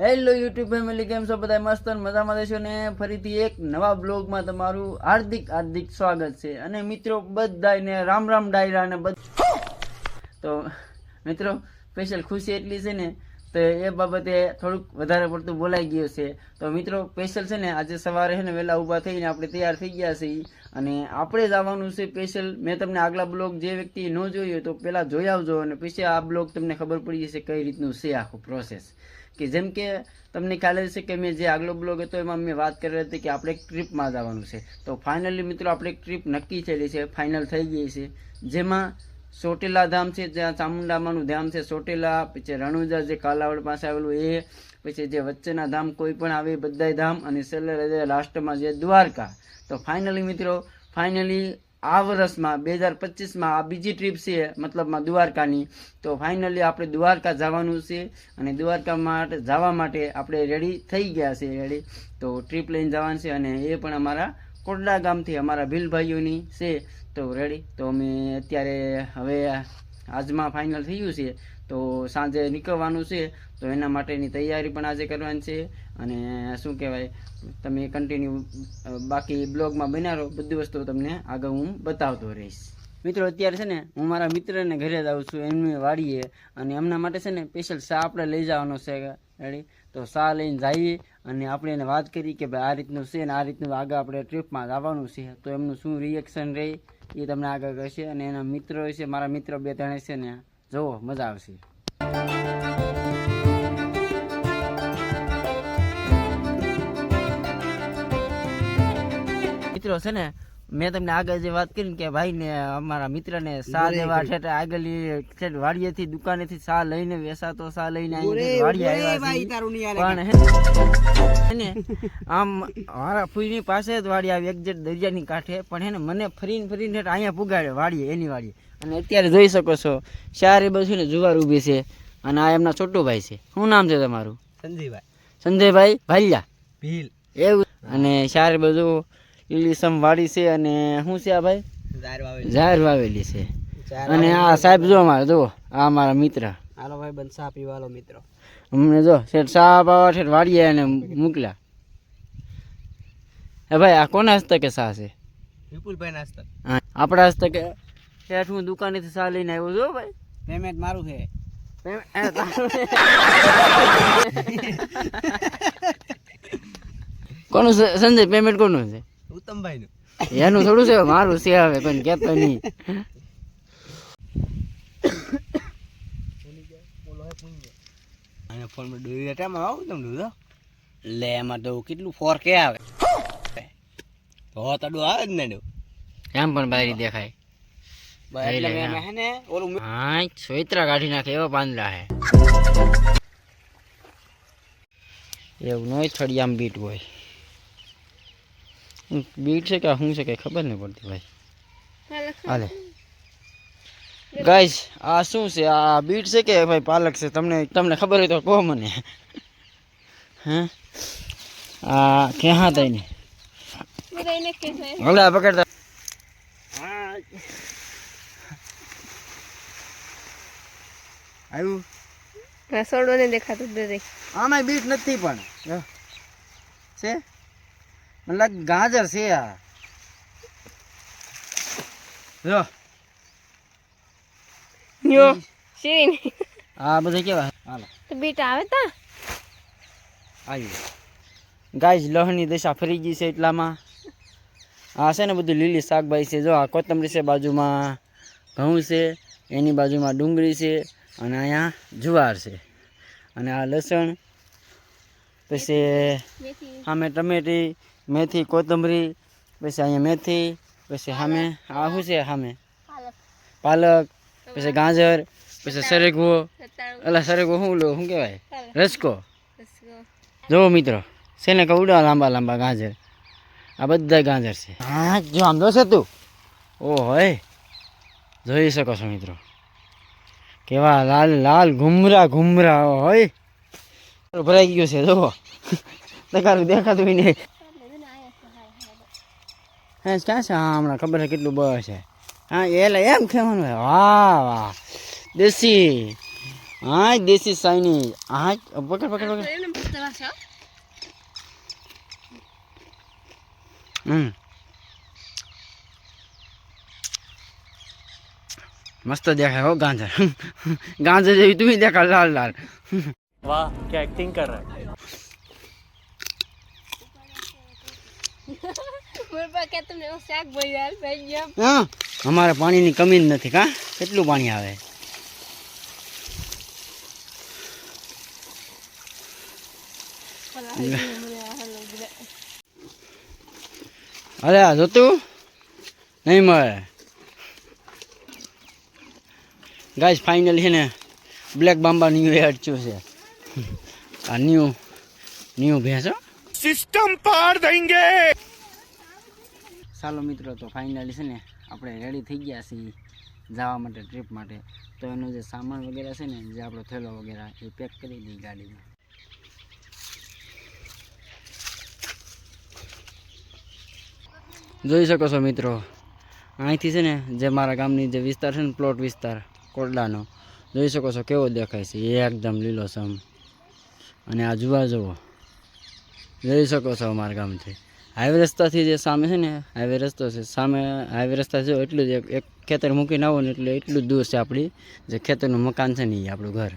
Hello YouTube family, કેમ છો બધા? મસ્ત અને મજામાં દેશો ને ફરીથી એક નવા બ્લોગમાં તમારું હાર્દિક સ્વાગત છે. અને મિત્રો બધાને રામ રામ ડાયરા ને તો મિત્રો સ્પેશિયલ ખુશી એટલી છે ને તો એ બાબતે થોડુંક વધારે પડતું બોલાઈ ગયું છે. તો મિત્રો સ્પેશિયલ છે ને આજે સવારે છે ને વહેલા ઊભા થઈને આપણે તૈયાર થઈ ગયા છીએ અને આપણે જવાનું છે સ્પેશિયલ. મેં તમને આગલા બ્લોગ જે વ્યક્તિ ન જોયો તો પહેલાં જોઈ આવજો અને પછી આ બ્લોગ તમને ખબર પડી જશે કઈ રીતનું છે આખું પ્રોસેસ. કે જેમ કે તમને ખ્યાલ હશે કે મેં જે આગલો બ્લોગ હતો એમાં મેં વાત કરી હતી કે આપણે એક ટ્રીપમાં જવાનું છે. તો ફાઇનલી મિત્રો આપણે એક ટ્રીપ નક્કી થયેલી છે, ફાઇનલ થઈ ગઈ છે. જેમાં ચોટીલા ધામ છે, જ્યાં ચામુંડામાનું ધામ છે ચોટીલા, પછી રણુજા જે કાલાવડ પાસે આવેલું એ, પછી જે વચ્ચેના ધામ કોઈ પણ આવે બધાય ધામ, અને છેલ્લે લાસ્ટમાં જે દ્વારકા. તો ફાઇનલી મિત્રો આ વર્ષમાં 2025માં આ બીજી ટ્રીપ છે, મતલબમાં દ્વારકાની. તો ફાઇનલી આપણે દ્વારકા જવાનું છે અને દ્વારકા માટે જવા માટે આપણે રેડી થઈ ગયા છે. તો ટ્રીપ લઈને જવાનું છે અને એ પણ અમારા કોટડા ગામથી અમારા ભીલભાઈઓની છે. તો રેડી તો અમે અત્યારે હવે આજમાં ફાઇનલ થયું છે તો સાંજે નીકળવાનું છે. તો એના માટેની તૈયારી પણ આજે કરવાની છે. અને શું કહેવાય, તમે કન્ટિન્યુ બાકી બ્લોગમાં બન્યા રહો, બધી વસ્તુ તમને આગળ હું બતાવતો રહીશ. મિત્રો અત્યારે છે ને હું મારા મિત્રને ઘરે જ આવું છું, એમની વાડીએ. અને એમના માટે છે ને સ્પેશિયલ શા આપણે લઈ જવાનો છે. રેડી તો શા લઈને જઈએ અને આપણે એને વાત કરી કે ભાઈ આ રીતનું છે ને આ રીતનું આગળ આપણે ટ્રીપમાં જવાનું છે. તો એમનું શું રિએક્શન રહે એ તમને આગળ કહેશે. અને એના મિત્રો છે, મારા મિત્રો 2-3 છે ને, જુઓ મજા આવશે. મિત્રો છે ને મેં તમને આગળ જે વાત કરી કે ભાઈ ને અમારા મિત્રને સા દેવા છે આગળની વાડીએથી દુકાનેથી સા લઈને વેસાતો સા લઈને વાડી આવ્યા પણ આમ મારા ફૂઈની પાસે જ વાડી આવી, એક્ઝેક્ટ દરિયાની કાંઠે. પણ હે ને મને ફરીને અહીંયા પુગાડ્યો વાડીએ, એની વાડીએ. અને અત્યારે જોઈ શકો છો ચારે બાજુ ને જુવાર ઊભી છે. અને આ એમના છોટું ભાઈ છે. શું નામ છે તમારું? સંજયભાઈ ભાલિયા ભીલ એવું. અને ચારે બાજુ લીલીસમ વાડી છે. અને શું છે આ ભાઈ? ઝાર વાવેલી છે. અને આ સાહેબ જો અમારે જો આ અમારા મિત્ર. હાલો ભાઈ બંધ સા પીવાલો મિત્રો. અમને જો શેઠ સા પાવા શેઠ વાડીએ અને મોકલ્યા. હે ભાઈ આ કોના હસ્તકે સા છે? વિપુલભાઈ ના હસ્તક. હા આપણા હસ્તકે. શેઠ હું દુકાનેથી સા લઈને આવ્યો છું ભાઈ. પેમેન્ટ મારું છે. કોનું સંજય પેમેન્ટ કોનું છે? ઉત્તમભાઈ નું. એનું થોડું છે, મારું છે. હવે કોઈ કહેતો નહીં. ફોનમાં ડોઈ ટાઈમ આવું તમને દો લે એમાં તો કેટલું 4K આવે તો તડું આવે જ ને ડો એમ પણ બારી દેખાય. હા સોયત્રા કાઢી નાખે એવા પાંદડા હે. એવું નહીં થડિયામ બીટ હોય. બીટ છે કે શું છે કઈ ખબર નહીં પડતી ભાઈ. હાલે ગાઈસ આ શું છે? આ બીટ છે કે ભાઈ પાલક છે? તમને ખબર હોય તો કહો મને. હા આ ક્યાં હતા એને હલા પકડતા. આવ્યું રસોડો ને દેખાતું દે. આમાં બીટ નથી પણ છે, મતલબ ગાજર છે. આ જો યો સીન આ બધા કેવા હાલો તો બીટ આવે તા આવ્યું. ગાઈસ લહની દશા ફરી ગઈ છે એટલામાં. આ છે ને બધું લીલી શાકભાજી છે. જો આ કોથમરી છે, બાજુમાં ઘઉં છે, એની બાજુમાં ડુંગળી છે, અને અહીંયા જુવાર છે, અને આ લસણ, પછી સામે ટમેટી, મેથી, કોથમરી, પછી અહીંયા મેથી, પછી સામે આ શું છે? સામે પાલક, પછી ગાજર, પછી સરગવો. એટલે સરગવો શું કહેવાય? રસકો. જુઓ મિત્રો છે ને કવડા લાંબા લાંબા ગાજર. આ બધા ગાજર છે. હા જો આમ જોશે તું. ઓહો જોઈ શકો છો મિત્રો કેવા લાલ લાલ ઘુમરા હોય. ભરાઈ ગયો છે જુઓ. દેખાતું નહીં. હા ક્યાં છે? હા હમણાં ખબર છે કેટલું બસ છે. હા એટલે એમ કહેવાનું. વાહ વાહ દેશી હા દેશી સાઈની હા પકડ પકડ પકડ એને પૂછતા હશો. મસ્ત દેખાય હો ગાંજર ગાંજર જેવી તું દેખા લાલ લાલ वाह क्या एक्टिंग कर रहा है મારા પા કે તમને એવું શાક ભર્યા થઈ ગયા. હા અમારે પાણીની કમી જ નથી કા કેટલું પાણી આવે અરે આ જોતું નહીં મળે ગાઈસ ફાઇનલ છે ને બ્લેક બામ્બા ન્યુ એડ થયું છે આ ન્યુ ભેંસો सिस्टम पार देंगे ચાલો મિત્રો તો ફાઇનલી છે ને આપણે રેડી થઈ ગયા છીએ જવા માટે ટ્રીપ માટે તો એનો જે સામાન વગેરે છે ને જે આપણો થેલો વગેરે એ પેક કરી દઈએ ગાડીમાં જોઈ શકો છો મિત્રો અહીંથી છે ને જે મારા ગામની જે વિસ્તાર છે ને પ્લોટ વિસ્તાર કોટડાનો જોઈ શકો છો કેવો દેખાય છે એકદમ લીલોછમ અને આ જુવા જુઓ જોઈ શકો છો અમારા ગામથી હાઈવે રસ્તાથી જે સામે છે ને હાઈવે રસ્તો છે સામે હાઈવે રસ્તા છે એટલું જ એક ખેતર મૂકીને આવો ને એટલે એટલું જ દૂર છે આપણી જે ખેતરનું મકાન છે ને એ આપણું ઘર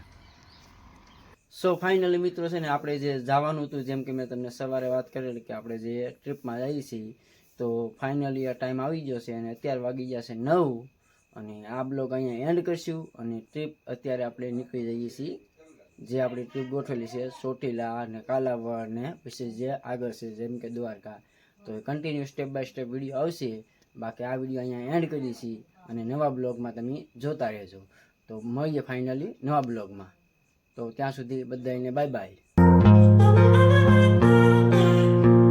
સો ફાઇનલી મિત્રો છે ને આપણે જે જવાનું હતું જેમ કે મેં તમને સવારે વાત કરેલી કે આપણે જે ટ્રીપમાં જઈએ છીએ તો ફાઇનલી આ ટાઈમ આવી ગયો છે અને અત્યારે વાગી ગયા છે 9 અને આ બ્લોગ અહીંયા એન્ડ કરશું અને ટ્રીપ અત્યારે આપણે નીકળી જઈએ છીએ જે આપણી ટ્રીપ ગોઠવેલી છે ચોટીલા અને કાલાવડ ને પછી જે આગળ છે જેમ કે દ્વારકા તો એ continue step by step video આવશે બાકી આ વિડીયો અહીંયા એન્ડ કરીએ છીએ અને નવા બ્લોગમાં તમે જોતા રહેજો તો મળીએ ફાઇનલી નવા બ્લોગમાં તો ત્યાં સુધી બધાને બાય બાય